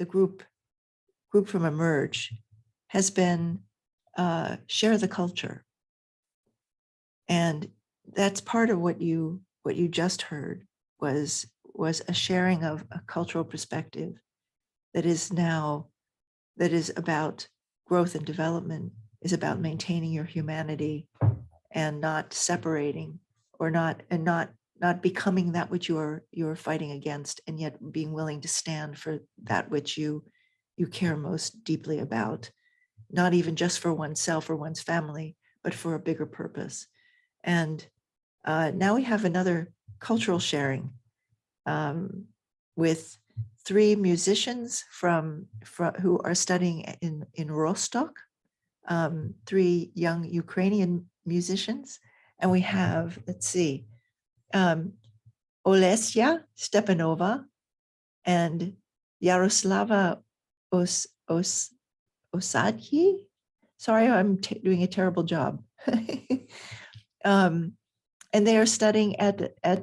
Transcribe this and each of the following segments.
the group from Emerge has been share the culture. And that's part of what you just heard was a sharing of a cultural perspective that is about growth and development, is about maintaining your humanity and not separating or not becoming that which you're fighting against, and yet being willing to stand for that which you care most deeply about, not even just for oneself or one's family, but for a bigger purpose. And now we have another cultural sharing with 3 musicians from who are studying in Rostock, 3 young Ukrainian musicians. And we have, let's see, Olesya Stepanova and Yaroslava Osadki. Sorry, I'm doing a terrible job. And they are studying at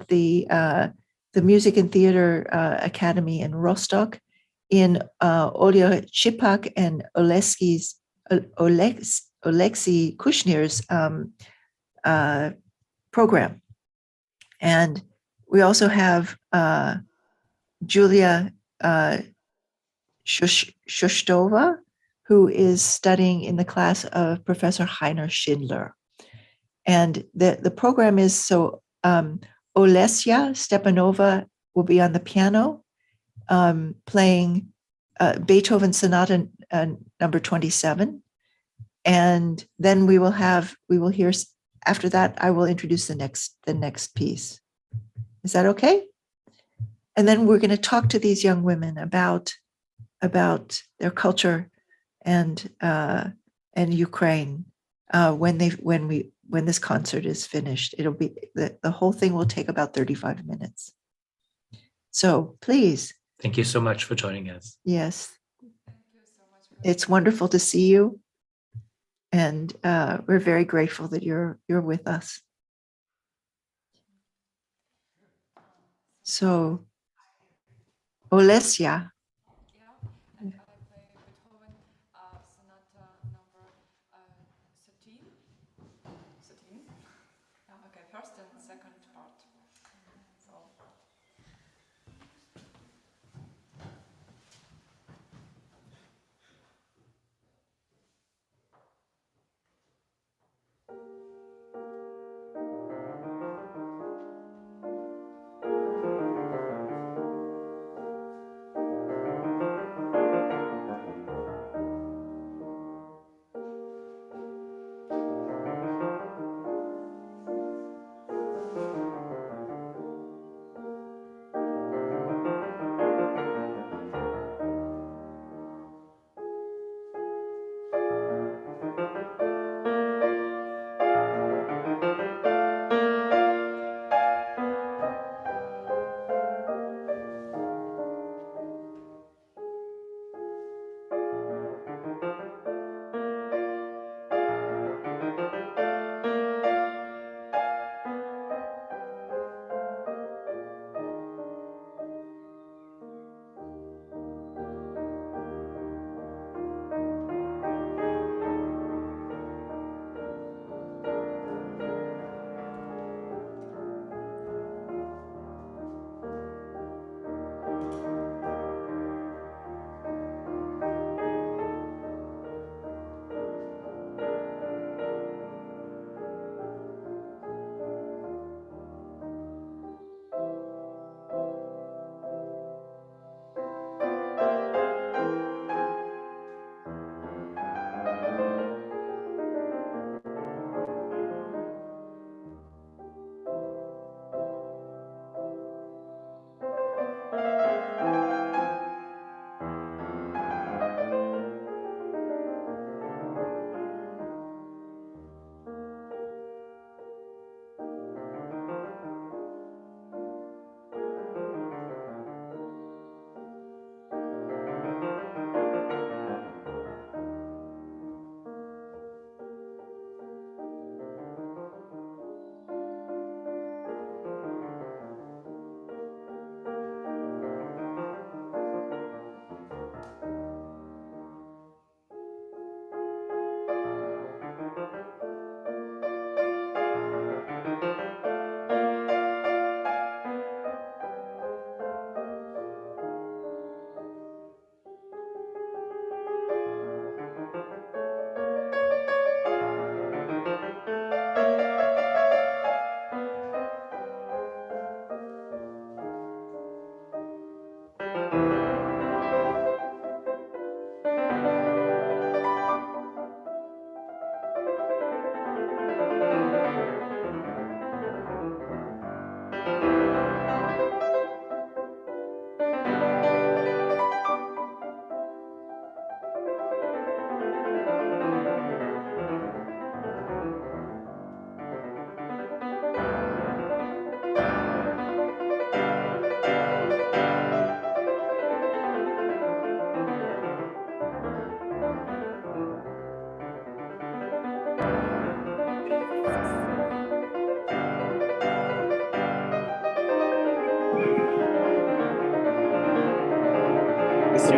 the Music and Theater Academy in Rostock in Olya Chipak and Oleksii Kushnir's program. And we also have Julia Shostova, who is studying in the class of Professor Heiner Schindler. And the program is so Olesya Stepanova will be on the piano, playing Beethoven Sonata number 27. And then we will hear, after that, I will introduce the next piece. Is that okay? And then we're going to talk to these young women about their culture and Ukraine when this concert is finished. It'll be the whole thing will take about 35 minutes. So please. Thank you so much for joining us. Yes. It's wonderful to see you. And we're very grateful that you're with us. So, Olesya. Yeah, and I play Beethoven Sonata number 13. 13? Yeah, okay, first and second part. So.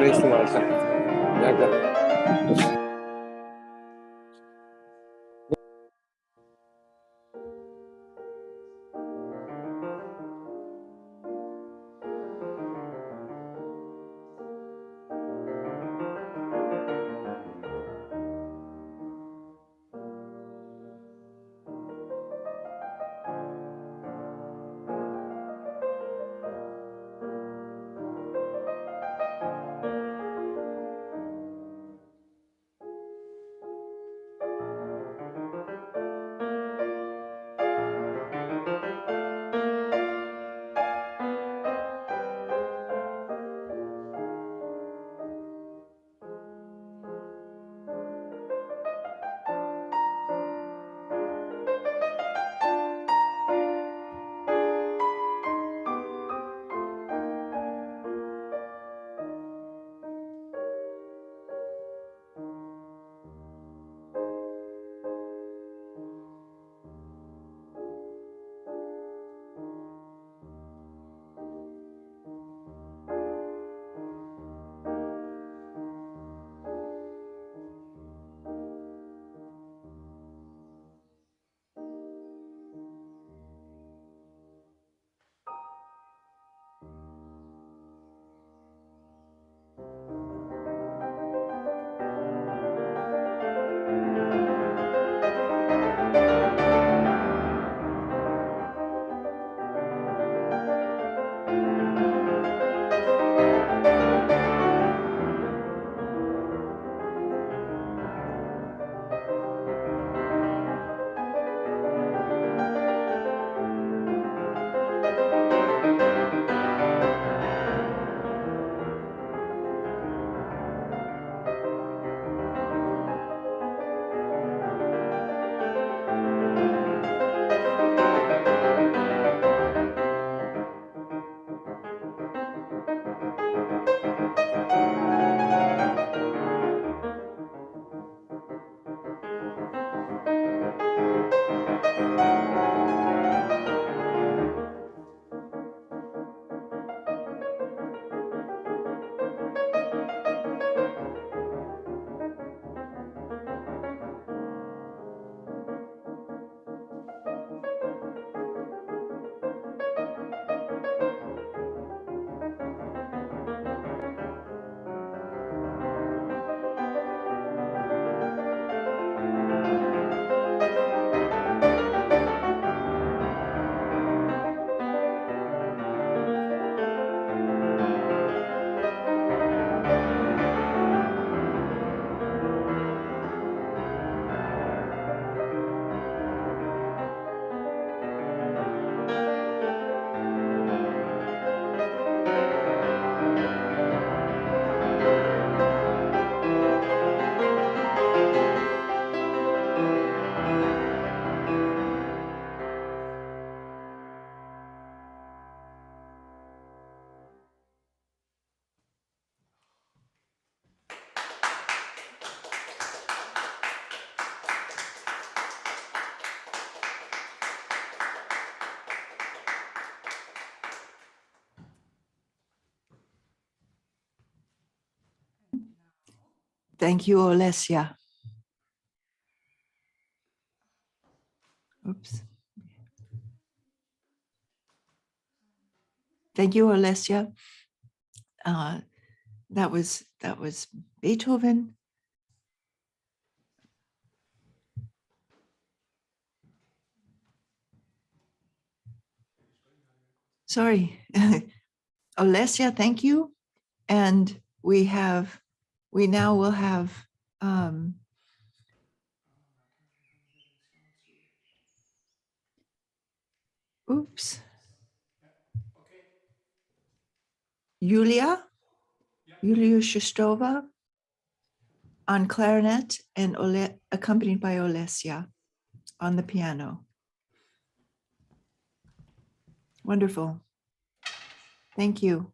मैंने इस्तेमाल था मैं कर Thank you, Olesya. Oops. Thank you, Olesya. That was Beethoven. Sorry, Olesya, thank you. And we now will have oops. Yulia Shustova on clarinet and accompanied by Olesya on the piano. Wonderful. Thank you.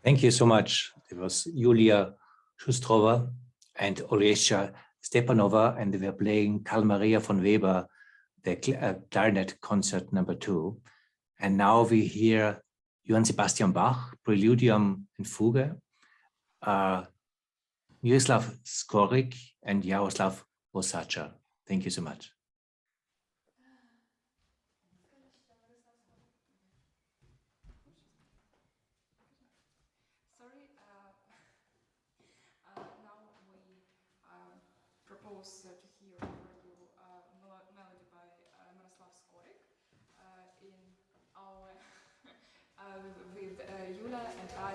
Thank you so much. It was Julia Schustrova and Olesha Stepanova, and they were playing Karl Maria von Weber, the clarinet concert number 2. And now we hear Johann Sebastian Bach, Preludium and Fugue, Miroslav Skorik and Jaroslav Vosacha. Thank you so much. Sorry, now we propose to hear for you melody by Miroslav Skorik in our with Yula and I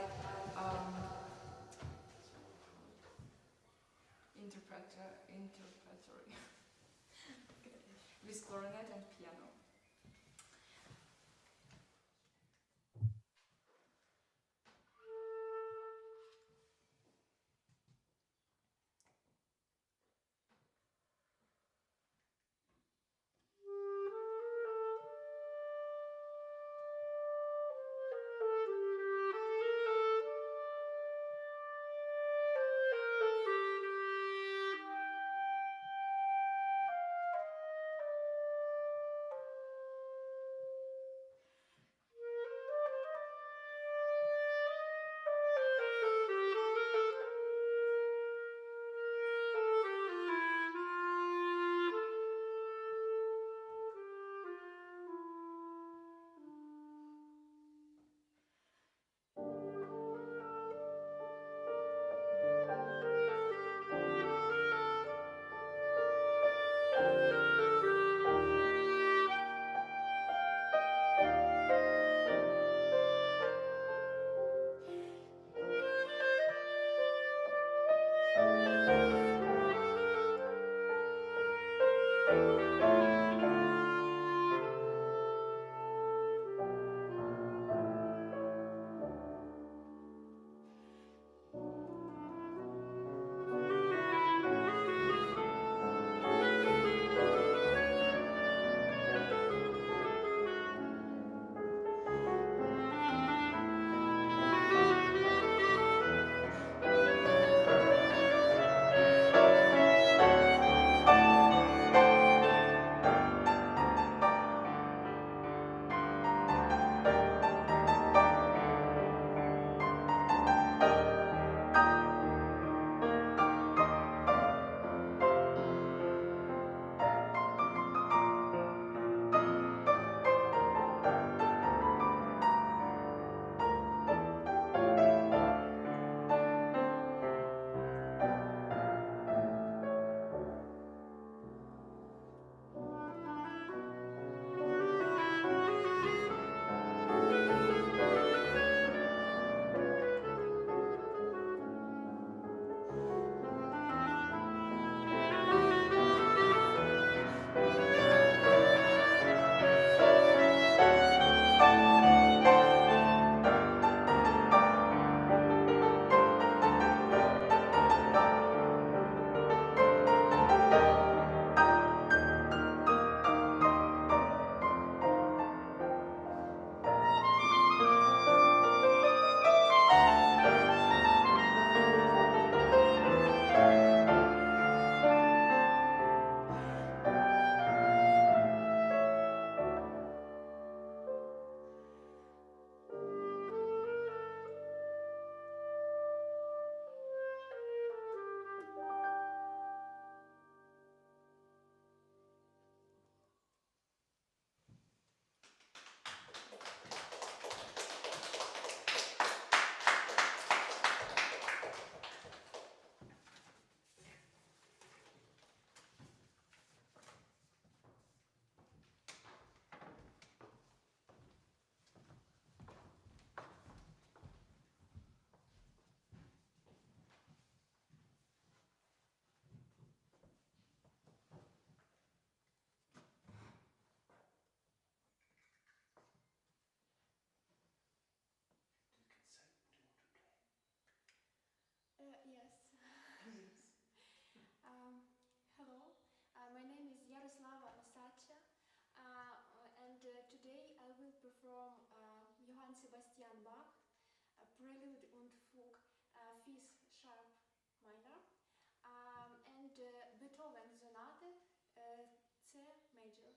interpretory with clarinet and piano. perform Johann Sebastian Bach, Prelude und Fugue, Fifth Sharp Minor, and Beethoven Sonate, C Major.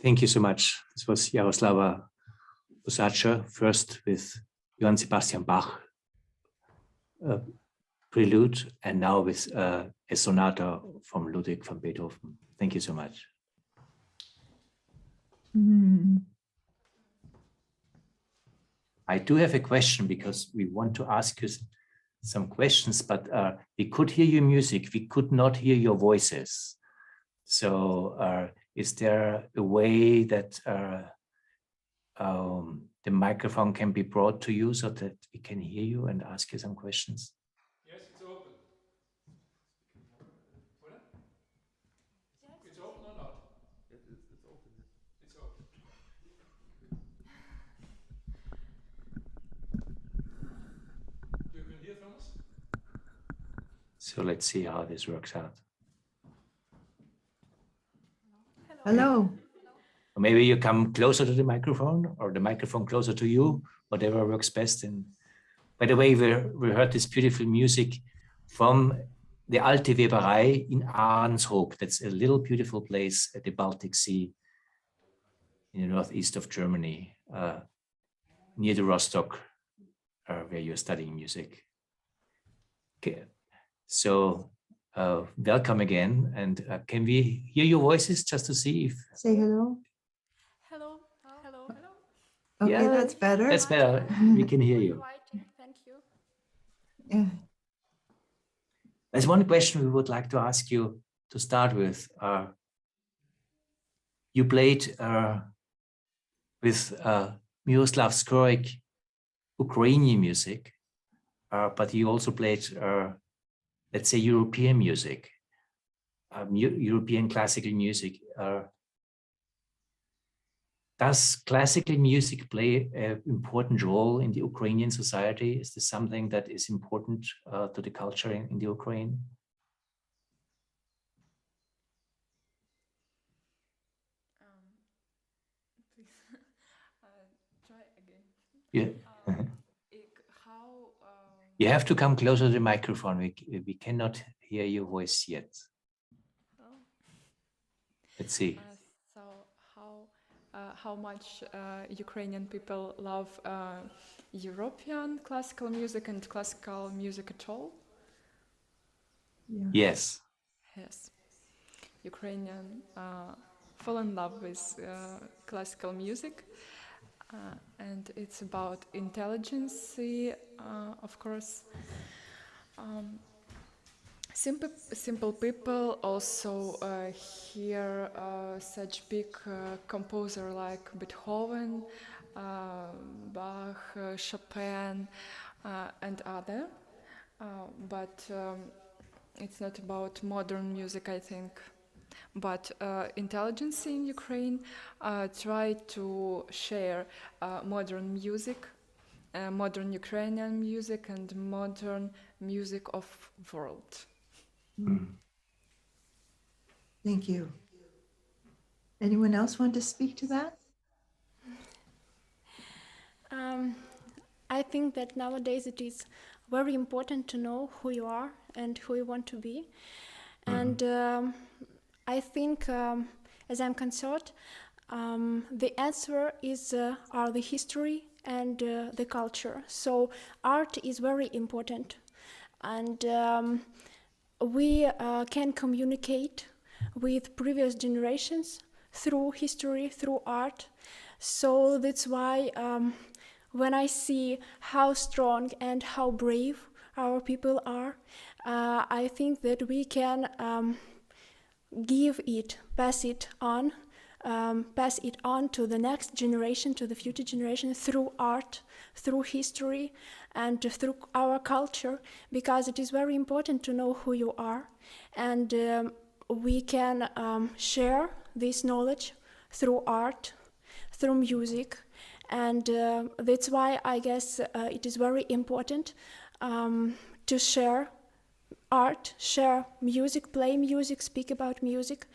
Thank you so much. This was Jaroslava Usacher, first with Johann Sebastian Bach prelude, and now with a sonata from Ludwig van Beethoven. Thank you so much. I do have a question because we want to ask you some questions, but we could hear your music. We could not hear your voices. So is there a way that the microphone can be brought to you so that we can hear you and ask you some questions? Yes, it's open. It's open or not? It's open. It's open. You can hear from us? So let's see how this works out. Hello. Or maybe you come closer to the microphone or the microphone closer to you, whatever works best. And by the way, we heard this beautiful music from the Alte Weberei in Ahrenshoop. That's a little beautiful place at the Baltic Sea in the northeast of Germany, near the Rostock, where you're studying music. Okay, so welcome again. And can we hear your voices just to see if... Say hello. Hello. Hello. Hello. Okay, Yeah, that's better. That's better. We can hear you. Thank you. Yeah. There's one question we would like to ask you to start with. You played with Miroslav Skorik Ukrainian music, but you also played, let's say, European music, European classical music. Does classical music play an important role in the Ukrainian society? Is this something that is important to the culture in the Ukraine? Please try again. Yeah. How? You have to come closer to the microphone. We cannot hear your voice yet. Oh. Let's see. So how much Ukrainian people love European classical music and classical music at all? Yeah. Yes. Yes, Ukrainian fall in love with classical music, and it's about intelligence, of course. Simple people also hear such big composer like Beethoven, Bach, Chopin, and other, but it's not about modern music, I think. But intelligence in Ukraine try to share modern music, modern Ukrainian music, and modern music of world. Thank you. Anyone else want to speak to that? I think that nowadays it is very important to know who you are and who you want to be. And I think, as I'm concerned, the answer is are the history and the culture. So art is very important, and we can communicate with previous generations through history, through art. So that's why when I see how strong and how brave our people are, I think that we can pass it on to the next generation, to the future generation, through art, through history, and through our culture, because it is very important to know who you are, and we can share this knowledge through art, through music, and that's why I guess it is very important to share art, share music, play music, speak about music,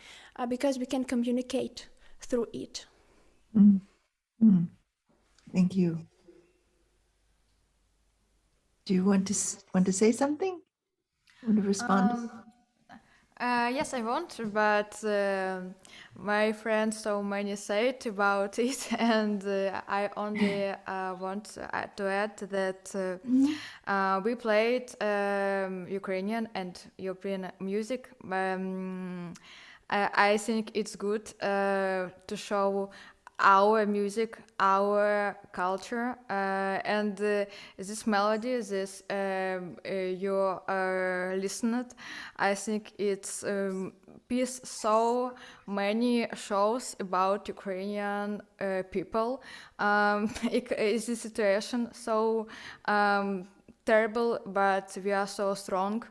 because we can communicate through it. Thank you. Do you want to say something? Want to respond? Yes, I want, but my friends so many said about it, and I only want to add that we played Ukrainian and European music. I think it's good to show our music, our culture, and this melody, this you listened. I think it's piece so many shows about Ukrainian people. Is the situation so terrible, but we are so strong.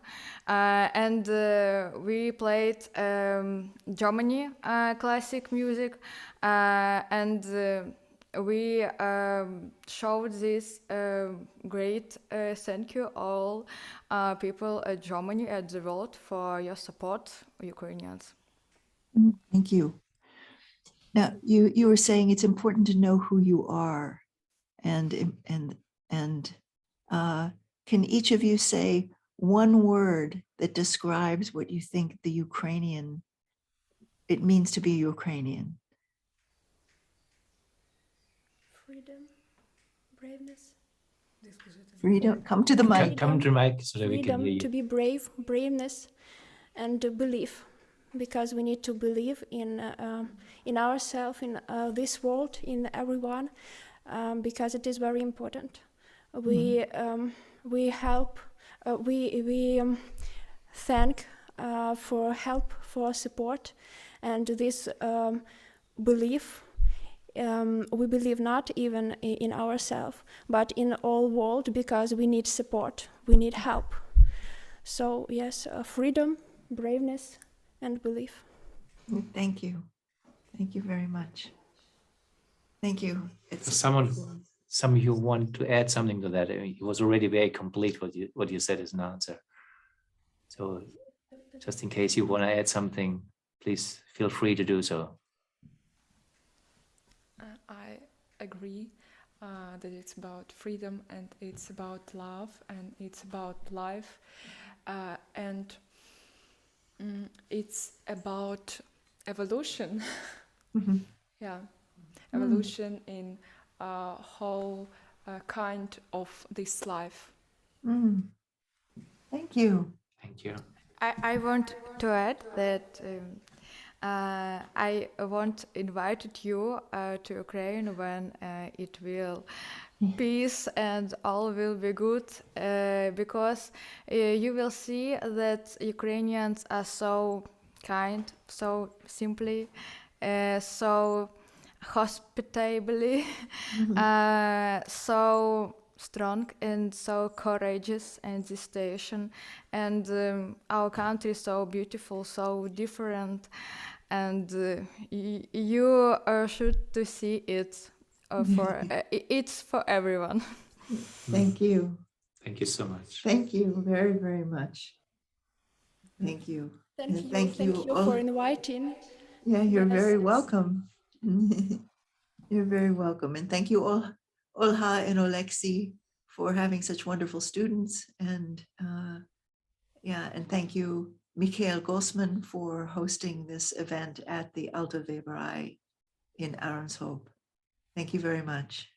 And we played Germany classic music, and we showed this great thank you all people at Germany, at the world, for your support, Ukrainians. Thank you. Now, you were saying it's important to know who you are, and can each of you say one word that describes what you think it means to be Ukrainian? Freedom, braveness. Freedom. Come to the mic. Come to the mic so that we can hear Freedom, you. to be brave, braveness, and belief, because we need to believe in ourselves, in this world, in everyone, because it is very important. We help. We thank for help, for support, and this belief. We believe not even in ourselves, but in all world, because we need support, we need help. So yes, freedom, braveness, and belief. Thank you. Thank you very much. Thank you. Some of you want to add something to that. It was already very complete what you said as an answer. So just in case you want to add something, please feel free to do so. I agree that it's about freedom, and it's about love, and it's about life, and it's about evolution. Yeah, evolution in a whole kind of this life. Thank you. Thank you. I want to add that I want invited you to Ukraine when it will peace and all will be good, because you will see that Ukrainians are so kind, so simply, so hospitably, so strong and so courageous in this station, and our country is so beautiful, so different, and you should to see it. It's for everyone. Thank you. Thank you so much. Thank you very, very much. Thank you. Thank you for inviting. Yeah, you're Yes. very welcome. You're very welcome. And thank you all, Olha and Oleksiy, for having such wonderful students. And and thank you, Mikhail Gosman, for hosting this event at the Alta Weberei in Ahrenshoop. Thank you very much.